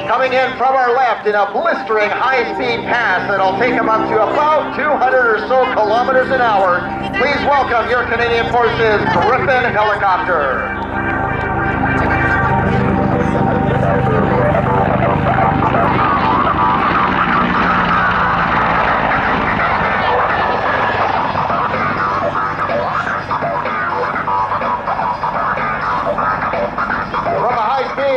Coming in from our left in a blistering high-speed pass that'll take him up to about 200 or so kilometers an hour. Please welcome your Canadian Forces Griffon helicopter.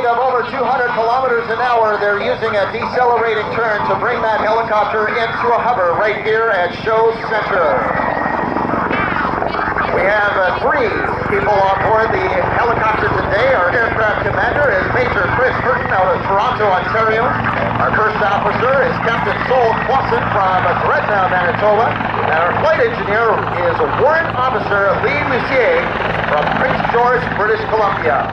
Of over 200 kilometers an hour, they're using a decelerating turn to bring that helicopter into a hover right here at Show Center. We have three people on board the helicopter today. Our aircraft commander is Major Chris Burton out of Toronto, Ontario. Our first officer is Captain Sol Clausen from Gretna, Manitoba. And our flight engineer is Warrant Officer Lee Lucier from Prince George, British Columbia.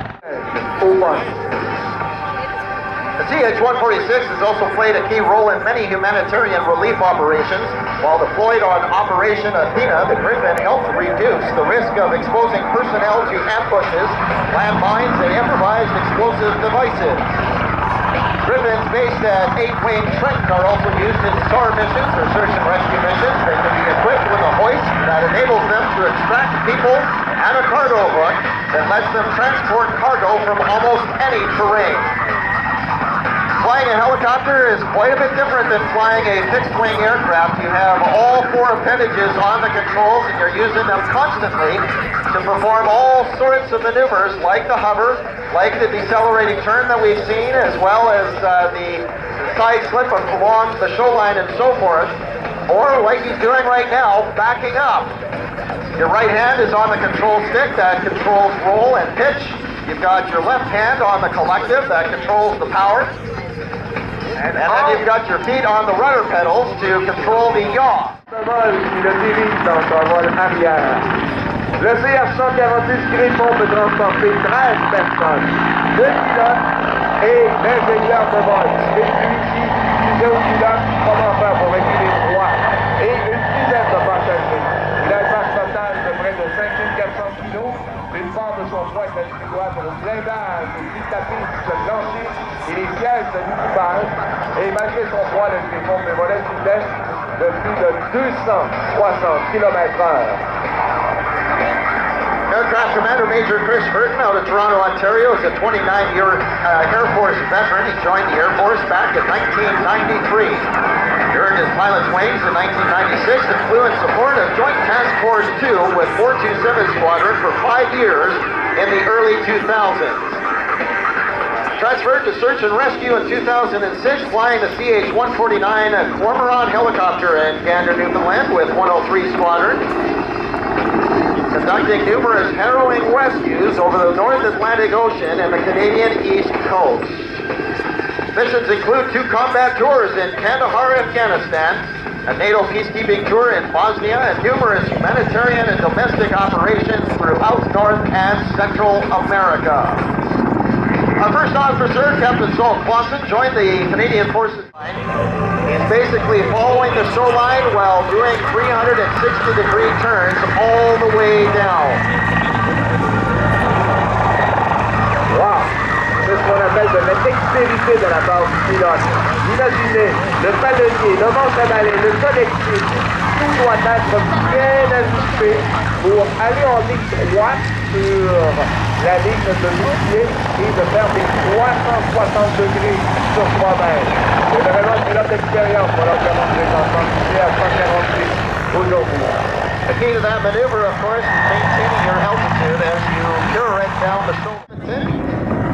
The CH-146 has also played a key role in many humanitarian relief operations. While deployed on Operation Athena, the Griffon helped reduce the risk of exposing personnel to ambushes, landmines, and improvised explosive devices. Griffons based at 8-Wing Trenton are also used in SAR missions or search and rescue missions. They can be equipped with a hoist that enables them to extract people and a cargo hook that lets them transport cargo from almost any terrain. Flying a helicopter is quite a bit different than flying a fixed-wing aircraft. You have all four appendages on the controls and you're using them constantly to perform all sorts of maneuvers like the hover, like the decelerating turn that we've seen, as well as the side slip along the shoreline and so forth, or like he's doing right now, backing up. Your right hand is on the control stick that controls roll and pitch. You've got your left hand on the collective that controls the power. And then you've got your feet on the rudder pedals to control the yaw. Le vol qui le dirige dans son vol arrière. Le CH-146 Griffon peut transporter 13 personnes, 2 pilotes et l'ingénieur de vol. Et celui-ci disait au pilote comment faire pour réguler droit et une dizaine de passagers. Il a une masse totale de près de 5400 kg. Une part de son poids est attribuable au blindage, aux tapis de plancher et les sièges de l'équipage. Et malgré son poids, le Griffon prévolait une vitesse de plus de 260 km/h. Aircraft Commander Major Chris Burton out of Toronto, Ontario is a 29-year Air Force veteran. He joined the Air Force back in 1993. He earned his pilot's wings in 1996 and flew in support of Joint Task Force 2 with 427 Squadron for 5 years in the early 2000s. Transferred to search and rescue in 2006, flying the CH-149 Cormorant helicopter in Gander, Newfoundland with 103 Squadron. Conducting numerous harrowing rescues over the North Atlantic Ocean and the Canadian East Coast. Missions include 2 combat tours in Kandahar, Afghanistan, a NATO peacekeeping tour in Bosnia, and numerous humanitarian and domestic operations throughout North and Central America. Our first officer, Captain Sol Clausen, joined the Canadian Forces line. He's basically following the shoreline while doing 360-degree turns all the way down. Wow! C'est ce qu'on appelle de la dextérité de la part du pilote. Imaginez, le palonnier, le manche à balai, le connectif, tout doit être bien ajusté pour aller en ligne droite sur la ligne de l'outil et de faire des 360 degrés sur soi-même. C'est vraiment une pilote d'expérience pour leur demander d'entendre à 146 aujourd'hui. The key to that maneuver, of course, is maintaining your altitude as you pirouette down the shoulder.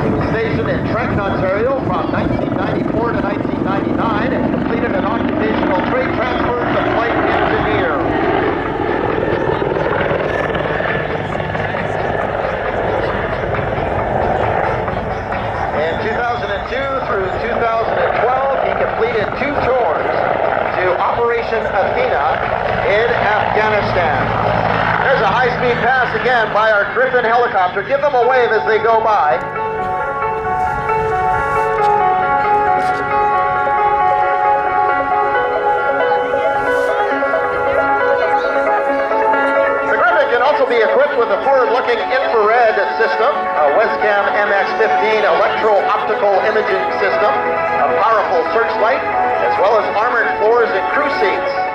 He was stationed in Trenton, Ontario from 1994 to 1999 and completed an occupational trade transfer to flight engineer. In 2002 through 2012, he completed 2 tours to Operation Athena in Afghanistan. There's a high-speed pass again by our Griffon helicopter. Give them a wave as they go by. Be equipped with a forward-looking infrared system, a Wescam MX-15 electro-optical imaging system, a powerful searchlight, as well as armored floors and crew seats.